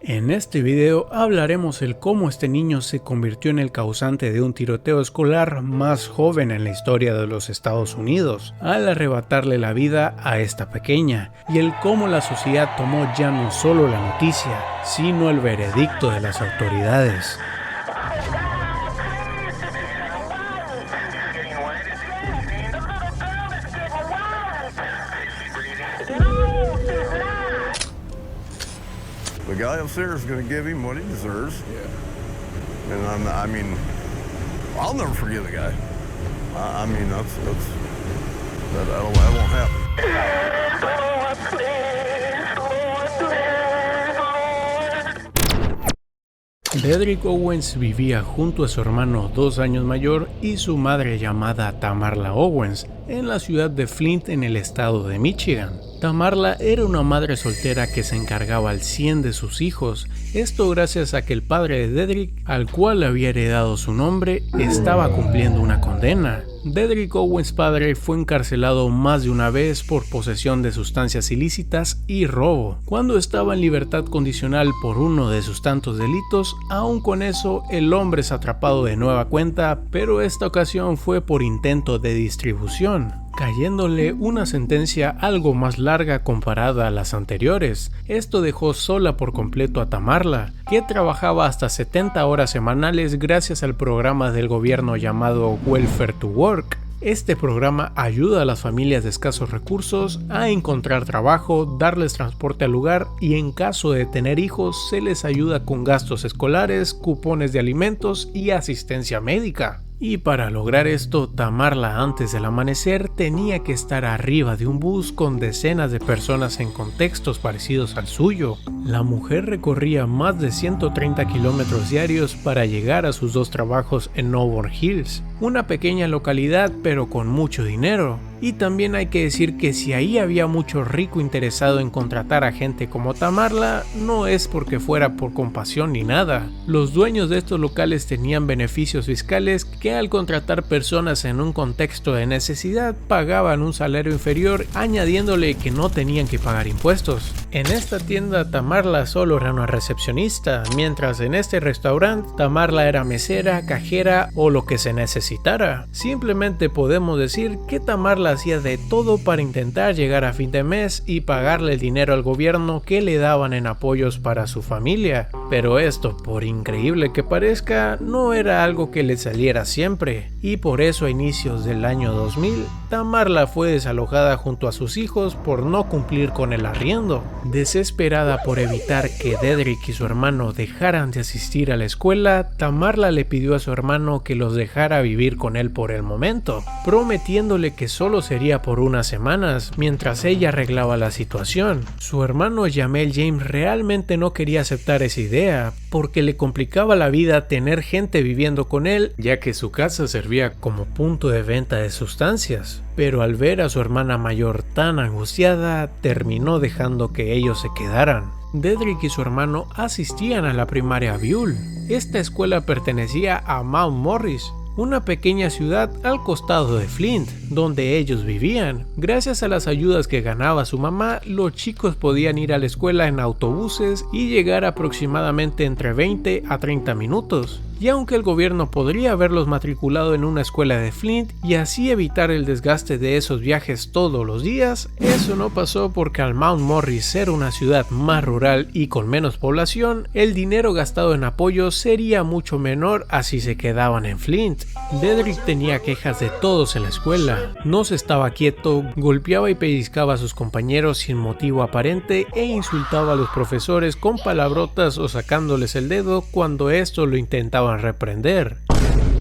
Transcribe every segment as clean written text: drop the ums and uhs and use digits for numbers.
En este video hablaremos el cómo este niño se convirtió en el causante de un tiroteo escolar más joven en la historia de los Estados Unidos, al arrebatarle la vida a esta pequeña, y el cómo la sociedad tomó ya no solo la noticia, sino el veredicto de las autoridades. The guy upstairs is going to give him what he deserves. Yeah. And I mean, I'll never forgive the guy. I mean, that won't happen. Dedrick Owens vivía junto a su hermano 2 años mayor y su madre llamada Tamarla Owens en la ciudad de Flint en el estado de Michigan. Tamarla era una madre soltera que se encargaba al 100 de sus hijos, esto gracias a que el padre de Dedrick, al cual había heredado su nombre, estaba cumpliendo una condena. Dedrick Owens padre fue encarcelado más de una vez por posesión de sustancias ilícitas y robo. Cuando estaba en libertad condicional por uno de sus tantos delitos, aún con eso el hombre es atrapado de nueva cuenta, pero esta ocasión fue por intento de distribución, cayéndole una sentencia algo más larga comparada a las anteriores. Esto dejó sola por completo a Tamarla, que trabajaba hasta 70 horas semanales gracias al programa del gobierno llamado Welfare to Work. Este programa ayuda a las familias de escasos recursos a encontrar trabajo, darles transporte al lugar y en caso de tener hijos se les ayuda con gastos escolares, cupones de alimentos y asistencia médica. Y para lograr esto, Tamarla antes del amanecer tenía que estar arriba de un bus con decenas de personas en contextos parecidos al suyo. La mujer recorría más de 130 kilómetros diarios para llegar a sus 2 trabajos en Auburn Hills, una pequeña localidad pero con mucho dinero. Y también hay que decir que si ahí había mucho rico interesado en contratar a gente como Tamarla, no es porque fuera por compasión ni nada. Los dueños de estos locales tenían beneficios fiscales que al contratar personas en un contexto de necesidad pagaban un salario inferior, añadiéndole que no tenían que pagar impuestos. En esta tienda Tamarla solo era una recepcionista, mientras en este restaurante Tamarla era mesera, cajera o lo que se necesitara. Simplemente podemos decir que Tamarla hacía de todo para intentar llegar a fin de mes y pagarle el dinero al gobierno que le daban en apoyos para su familia. Pero esto, por increíble que parezca, no era algo que le saliera siempre, y por eso a inicios del año 2000, Tamarla fue desalojada junto a sus hijos por no cumplir con el arriendo. Desesperada por evitar que Dedrick y su hermano dejaran de asistir a la escuela, Tamarla le pidió a su hermano que los dejara vivir con él por el momento, prometiéndole que solo sería por unas semanas, mientras ella arreglaba la situación. Su hermano Jamel James realmente no quería aceptar esa idea, porque le complicaba la vida tener gente viviendo con él, ya que su casa servía como punto de venta de sustancias. Pero al ver a su hermana mayor tan angustiada, terminó dejando que ellos se quedaran. Dedrick y su hermano asistían a la primaria Buell. Esta escuela pertenecía a Mount Morris, una pequeña ciudad al costado de Flint, donde ellos vivían. Gracias a las ayudas que ganaba su mamá, los chicos podían ir a la escuela en autobuses y llegar aproximadamente entre 20 a 30 minutos. Y aunque el gobierno podría haberlos matriculado en una escuela de Flint y así evitar el desgaste de esos viajes todos los días, eso no pasó porque al Mount Morris ser una ciudad más rural y con menos población, el dinero gastado en apoyo sería mucho menor así se quedaban en Flint. Dedrick tenía quejas de todos en la escuela, no se estaba quieto, golpeaba y pellizcaba a sus compañeros sin motivo aparente e insultaba a los profesores con palabrotas o sacándoles el dedo cuando esto lo intentaban reprender.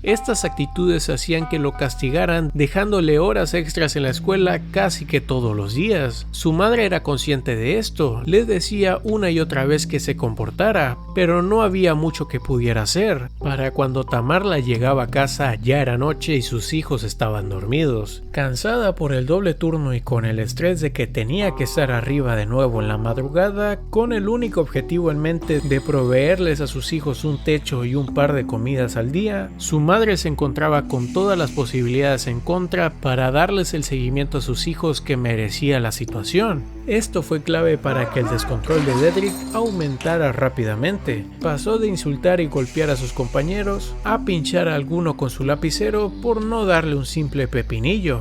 Estas actitudes hacían que lo castigaran, dejándole horas extras en la escuela casi que todos los días. Su madre era consciente de esto, le decía una y otra vez que se comportara, pero no había mucho que pudiera hacer. Para cuando Tamarla llegaba a casa ya era noche y sus hijos estaban dormidos. Cansada por el doble turno y con el estrés de que tenía que estar arriba de nuevo en la madrugada, con el único objetivo en mente de proveerles a sus hijos un techo y un par de comidas al día, su madre se encontraba con todas las posibilidades en contra para darles el seguimiento a sus hijos que merecía la situación. Esto fue clave para que el descontrol de Dedrick aumentara rápidamente. Pasó de insultar y golpear a sus compañeros a pinchar a alguno con su lapicero por no darle un simple pepinillo.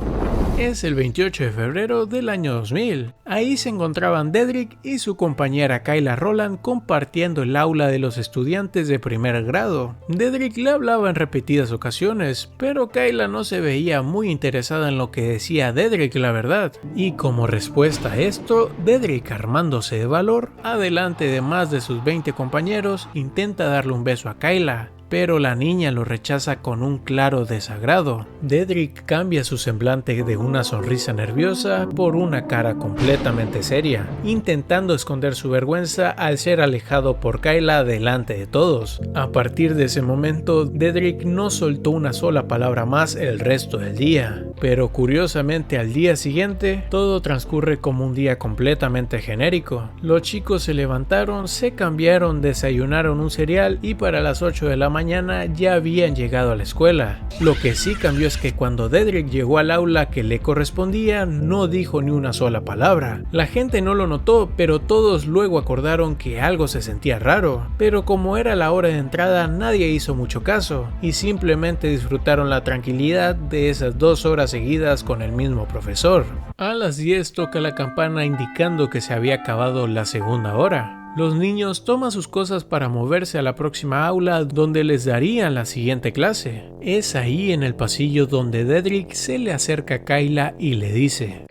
Es el 28 de febrero del año 2000. Ahí se encontraban Dedrick y su compañera Kayla Roland compartiendo el aula de los estudiantes de primer grado. Dedrick le hablaba en repetidas ocasiones, pero Kayla no se veía muy interesada en lo que decía Dedrick, la verdad. Y como respuesta a esto, Dedrick, armándose de valor, adelante de más de sus 20 compañeros, intenta darle un beso a Kayla, pero la niña lo rechaza con un claro desagrado. Dedrick cambia su semblante de una sonrisa nerviosa por una cara completamente seria, intentando esconder su vergüenza al ser alejado por Kayla delante de todos. A partir de ese momento, Dedrick no soltó una sola palabra más el resto del día. Pero curiosamente al día siguiente, todo transcurre como un día completamente genérico. Los chicos se levantaron, se cambiaron, desayunaron un cereal y para las 8 de la mañana ya habían llegado a la escuela. Lo que sí cambió es que cuando Dedrick llegó al aula que le correspondía, no dijo ni una sola palabra. La gente no lo notó, pero todos luego acordaron que algo se sentía raro. Pero como era la hora de entrada, nadie hizo mucho caso y simplemente disfrutaron la tranquilidad de esas 2 horas seguidas con el mismo profesor. A las 10 toca la campana indicando que se había acabado la segunda hora. Los niños toman sus cosas para moverse a la próxima aula donde les darían la siguiente clase. Es ahí en el pasillo donde Dedrick se le acerca a Kayla y le dice: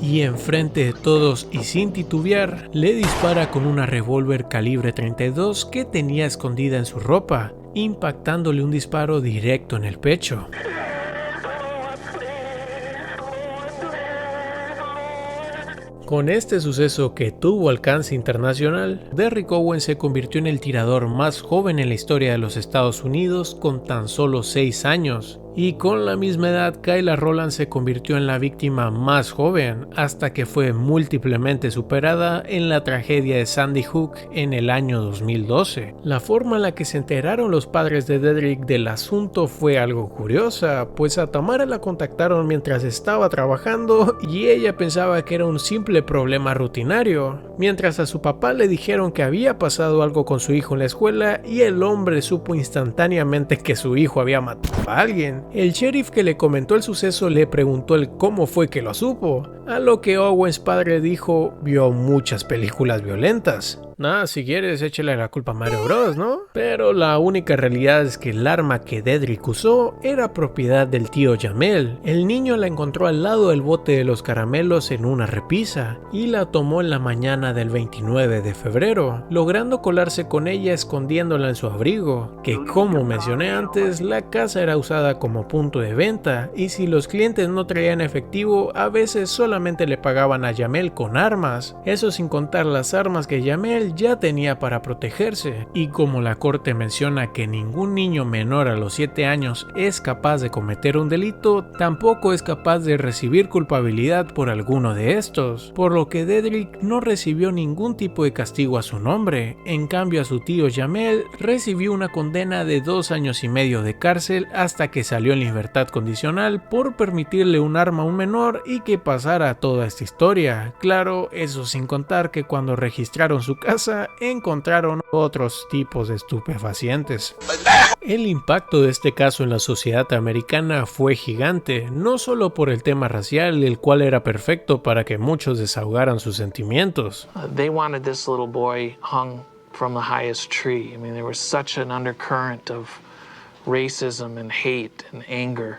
y enfrente de todos y sin titubear, le dispara con una revólver calibre 32 que tenía escondida en su ropa, impactándole un disparo directo en el pecho. Con este suceso que tuvo alcance internacional, Derrick Owens se convirtió en el tirador más joven en la historia de los Estados Unidos con tan solo 6 años. Y con la misma edad, Kayla Roland se convirtió en la víctima más joven, hasta que fue múltiplemente superada en la tragedia de Sandy Hook en el año 2012. La forma en la que se enteraron los padres de Dedrick del asunto fue algo curiosa, pues a Tamara la contactaron mientras estaba trabajando y ella pensaba que era un simple problema rutinario, mientras a su papá le dijeron que había pasado algo con su hijo en la escuela y el hombre supo instantáneamente que su hijo había matado a alguien. El sheriff que le comentó el suceso le preguntó el cómo fue que lo supo, a lo que Owens padre dijo: vio muchas películas violentas. Nada, si quieres échale la culpa a Mario Bros, ¿no? Pero la única realidad es que el arma que Dedrick usó era propiedad del tío Jamel. El niño la encontró al lado del bote de los caramelos en una repisa y la tomó en la mañana del 29 de febrero, logrando colarse con ella escondiéndola en su abrigo, que como mencioné antes, la casa era usada como punto de venta y si los clientes no traían efectivo, a veces solamente le pagaban a Jamel con armas, eso sin contar las armas que Jamel ya tenía para protegerse. Y como la corte menciona que ningún niño menor a los 7 años es capaz de cometer un delito, tampoco es capaz de recibir culpabilidad por alguno de estos, por lo que Dedrick no recibió ningún tipo de castigo a su nombre. En cambio, a su tío Jamel recibió una condena de 2 años y medio de cárcel hasta que salió en libertad condicional por permitirle un arma a un menor y que pasara toda esta historia. Claro, eso sin contar que cuando registraron su casa encontraron otros tipos de estupefacientes. El impacto de este caso en la sociedad americana fue gigante, no solo por el tema racial, el cual era perfecto para que muchos desahogaran sus sentimientos. They wanted this little boy hung from the highest tree. I mean, there was such an undercurrent of racism and hate and anger.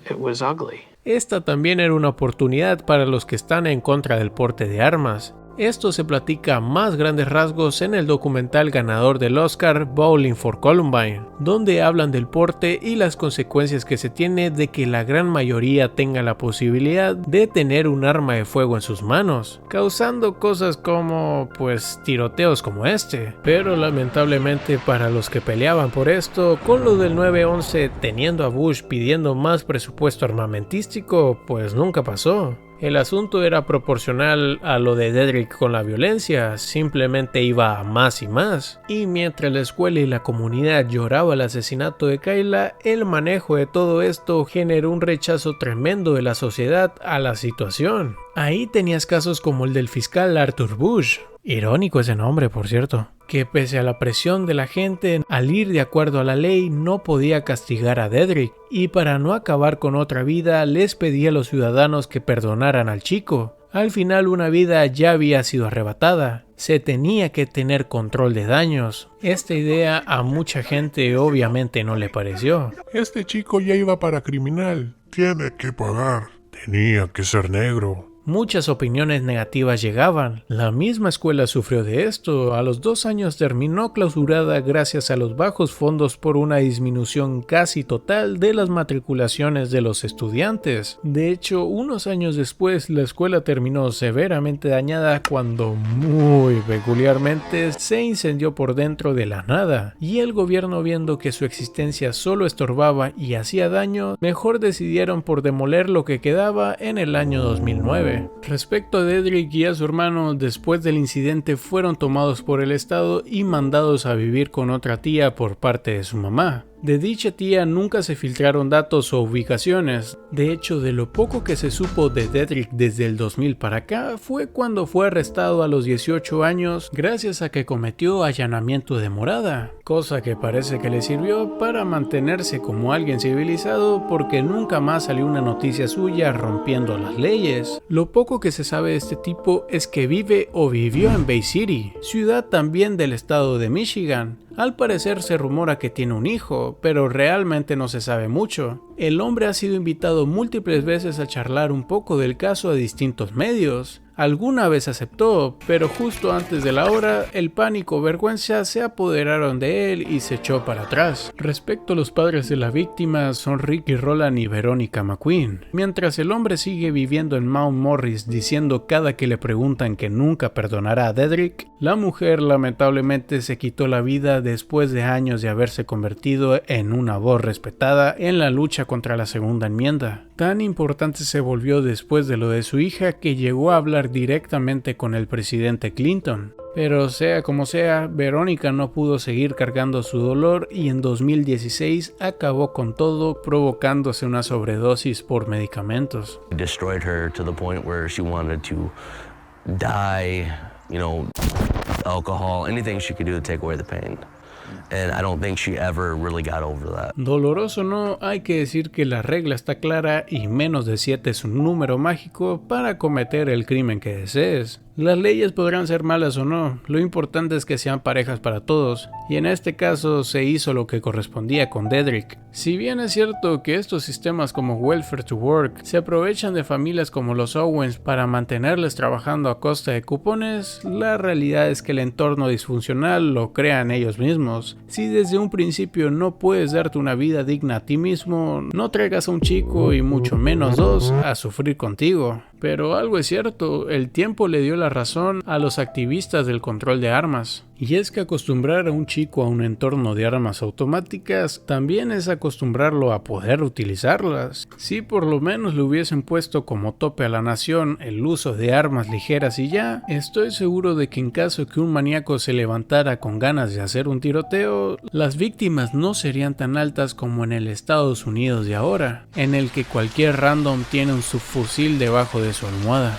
It was ugly. Esta también era una oportunidad para los que están en contra del porte de armas. Esto se platica a más grandes rasgos en el documental ganador del Oscar Bowling for Columbine, donde hablan del porte y las consecuencias que se tiene de que la gran mayoría tenga la posibilidad de tener un arma de fuego en sus manos, causando cosas como, pues, tiroteos como este. Pero lamentablemente para los que peleaban por esto, con lo del 9/11 teniendo a Bush pidiendo más presupuesto armamentístico, pues nunca pasó. El asunto era proporcional a lo de Dedrick con la violencia, simplemente iba a más y más. Y mientras la escuela y la comunidad lloraba el asesinato de Kayla, el manejo de todo esto generó un rechazo tremendo de la sociedad a la situación. Ahí tenías casos como el del fiscal Arthur Bush, irónico ese nombre por cierto, que pese a la presión de la gente al ir de acuerdo a la ley no podía castigar a Dedrick, y para no acabar con otra vida les pedía a los ciudadanos que perdonaran al chico. Al final una vida ya había sido arrebatada, se tenía que tener control de daños. Esta idea a mucha gente obviamente no le pareció. Este chico ya iba para criminal, tiene que pagar, tenía que ser negro. Muchas opiniones negativas llegaban. La misma escuela sufrió de esto. A los 2 años terminó clausurada gracias a los bajos fondos por una disminución casi total de las matriculaciones de los estudiantes. De hecho, unos años después la escuela terminó severamente dañada cuando muy peculiarmente se incendió por dentro de la nada. Y el gobierno, viendo que su existencia solo estorbaba y hacía daño, mejor decidieron por demoler lo que quedaba en el año 2009. Respecto a Dedrick y a su hermano, después del incidente fueron tomados por el estado y mandados a vivir con otra tía por parte de su mamá. De dicha tía nunca se filtraron datos o ubicaciones. De hecho, de lo poco que se supo de Dedrick desde el 2000 para acá fue cuando fue arrestado a los 18 años gracias a que cometió allanamiento de morada, cosa que parece que le sirvió para mantenerse como alguien civilizado porque nunca más salió una noticia suya rompiendo las leyes. Lo poco que se sabe de este tipo es que vive o vivió en Bay City, ciudad también del estado de Michigan. Al parecer se rumora que tiene un hijo, pero realmente no se sabe mucho. El hombre ha sido invitado múltiples veces a charlar un poco del caso a distintos medios. Alguna vez aceptó, pero justo antes de la hora, el pánico o vergüenza se apoderaron de él y se echó para atrás. Respecto a los padres de la víctima, son Ricky Rowland y Veronica McQueen. Mientras el hombre sigue viviendo en Mount Morris diciendo cada que le preguntan que nunca perdonará a Dedrick, la mujer lamentablemente se quitó la vida después de años de haberse convertido en una voz respetada en la lucha contra la segunda enmienda. Tan importante se volvió después de lo de su hija que llegó a hablar directamente con el presidente Clinton. Pero sea como sea, Verónica no pudo seguir cargando su dolor y en 2016 acabó con todo, provocándose una sobredosis por medicamentos. Destroyed her to the point where she wanted to die, alcohol, anything she could do to take away the pain. And I don't think she ever really got over that. Doloroso o no, hay que decir que la regla está clara y menos de 7 es un número mágico para cometer el crimen que desees. Las leyes podrán ser malas o no, lo importante es que sean parejas para todos, y en este caso se hizo lo que correspondía con Dedrick. Si bien es cierto que estos sistemas como Welfare to Work se aprovechan de familias como los Owens para mantenerles trabajando a costa de cupones, la realidad es que el entorno disfuncional lo crean ellos mismos. Si desde un principio no puedes darte una vida digna a ti mismo, no traigas a un chico y mucho menos 2 a sufrir contigo. Pero algo es cierto, el tiempo le dio la razón a los activistas del control de armas. Y es que acostumbrar a un chico a un entorno de armas automáticas también es acostumbrarlo a poder utilizarlas. Si por lo menos le hubiesen puesto como tope a la nación el uso de armas ligeras y ya, estoy seguro de que en caso que un maníaco se levantara con ganas de hacer un tiroteo, las víctimas no serían tan altas como en el Estados Unidos de ahora, en el que cualquier random tiene un subfusil debajo de su almohada.